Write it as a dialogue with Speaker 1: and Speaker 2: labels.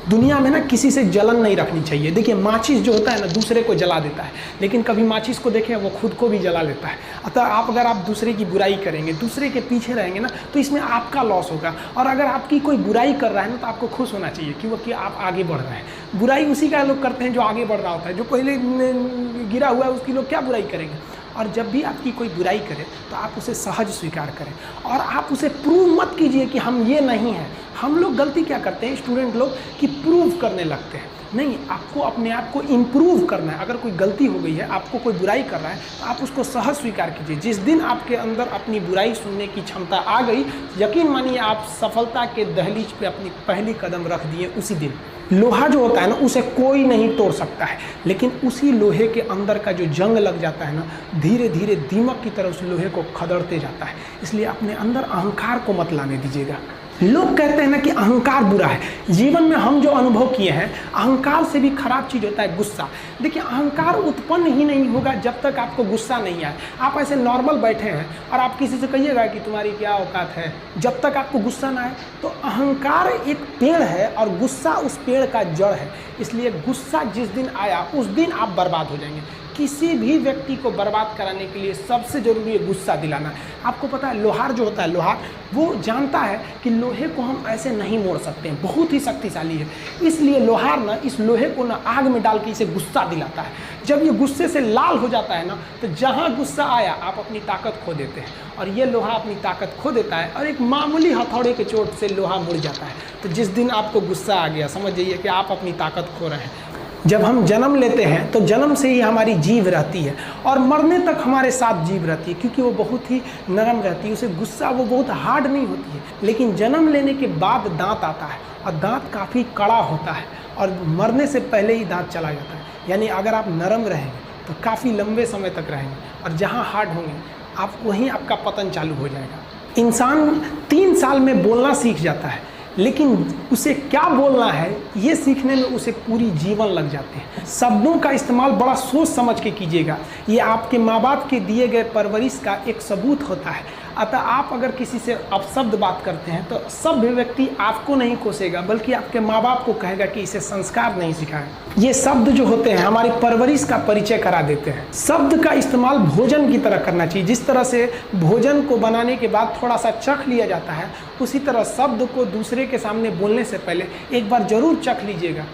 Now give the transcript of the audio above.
Speaker 1: दुनिया में ना किसी से जलन नहीं रखनी चाहिए। देखिए माचिस जो होता है ना दूसरे को जला देता है, लेकिन कभी माचिस को देखें वो खुद को भी जला लेता है। अतः अगर आप दूसरे की बुराई करेंगे, दूसरे के पीछे रहेंगे ना, तो इसमें आपका लॉस होगा। और अगर आपकी कोई बुराई कर रहा है ना तो आपको खुश होना चाहिए कि आप आगे बढ़ रहे हैं। बुराई उसी का लोग करते हैं जो आगे बढ़ रहा होता है, जो पहले गिरा हुआ है उसकी लोग क्या बुराई करेंगे। और जब भी आपकी कोई बुराई करे तो आप उसे सहज स्वीकार करें और आप उसे प्रूव मत कीजिए कि हम ये नहीं हैं। हम लोग गलती क्या करते हैं स्टूडेंट लोग कि प्रूव करने लगते हैं। नहीं, आपको अपने आप को इम्प्रूव करना है। अगर कोई गलती हो गई है, आपको कोई बुराई कर रहा है, तो आप उसको सहज स्वीकार कीजिए। जिस दिन आपके अंदर अपनी बुराई सुनने की क्षमता आ गई, यकीन मानिए आप सफलता के दहलीज पे अपनी पहली कदम रख दिए उसी दिन। लोहा जो होता है ना उसे कोई नहीं तोड़ सकता है, लेकिन उसी लोहे के अंदर का जो जंग लग जाता है ना, धीरे धीरे दीमक की तरह उस लोहे को खदड़ते जाता है। इसलिए अपने अंदर अहंकार को मत लाने दीजिएगा। लोग कहते हैं ना कि अहंकार बुरा है। जीवन में हम जो अनुभव किए हैं, अहंकार से भी खराब चीज़ होता है गुस्सा। देखिए अहंकार उत्पन्न ही नहीं होगा जब तक आपको गुस्सा नहीं आए। आप ऐसे नॉर्मल बैठे हैं और आप किसी से कहिएगा कि तुम्हारी क्या औकात है, जब तक आपको गुस्सा ना आए। तो अहंकार एक पेड़ है और गुस्सा उस पेड़ का जड़ है। इसलिए गुस्सा जिस दिन आया उस दिन आप बर्बाद हो जाएंगे। किसी भी व्यक्ति को बर्बाद कराने के लिए सबसे जरूरी है गुस्सा दिलाना। आपको पता है लोहार जो होता है, लोहार वो जानता है कि लोहे को हम ऐसे नहीं मोड़ सकते हैं, बहुत ही शक्तिशाली है। इसलिए लोहार ना इस लोहे को ना आग में डाल के इसे गुस्सा दिलाता है। जब ये गुस्से से लाल हो जाता है ना, तो जहाँ गुस्सा आया आप अपनी ताकत खो देते हैं और ये लोहा अपनी ताकत खो देता है और एक मामूली हथौड़े के चोट से लोहा मुड़ जाता है। तो जिस दिन आपको गुस्सा आ गया, समझ जाइए कि आप अपनी ताकत खो रहे हैं। जब हम जन्म लेते हैं तो जन्म से ही हमारी जीभ रहती है और मरने तक हमारे साथ जीभ रहती है, क्योंकि वो बहुत ही नरम रहती है। उसे गुस्सा वो बहुत हार्ड नहीं होती है। लेकिन जन्म लेने के बाद दांत आता है और दांत काफ़ी कड़ा होता है और मरने से पहले ही दांत चला जाता है। यानी अगर आप नरम रहेंगे तो काफ़ी लंबे समय तक रहेंगे और जहाँ हार्ड होंगे आप वहीं आपका पतन चालू हो जाएगा। इंसान 3 साल में बोलना सीख जाता है, लेकिन उसे क्या बोलना है ये सीखने में उसे पूरी जीवन लग जाते हैं। शब्दों का इस्तेमाल बड़ा सोच समझ के कीजिएगा। ये आपके माँ बाप के दिए गए परवरिश का एक सबूत होता है। अतः आप अगर किसी से अपशब्द बात करते हैं तो सभ्य व्यक्ति आपको नहीं कोसेगा, बल्कि आपके माँ बाप को कहेगा कि इसे संस्कार नहीं सिखाएं। ये शब्द जो होते हैं हमारी परवरिश का परिचय करा देते हैं। शब्द का इस्तेमाल भोजन की तरह करना चाहिए। जिस तरह से भोजन को बनाने के बाद थोड़ा सा चख लिया जाता है, उसी तरह शब्द को दूसरे के सामने बोलने से पहले एक बार जरूर चख लीजिएगा।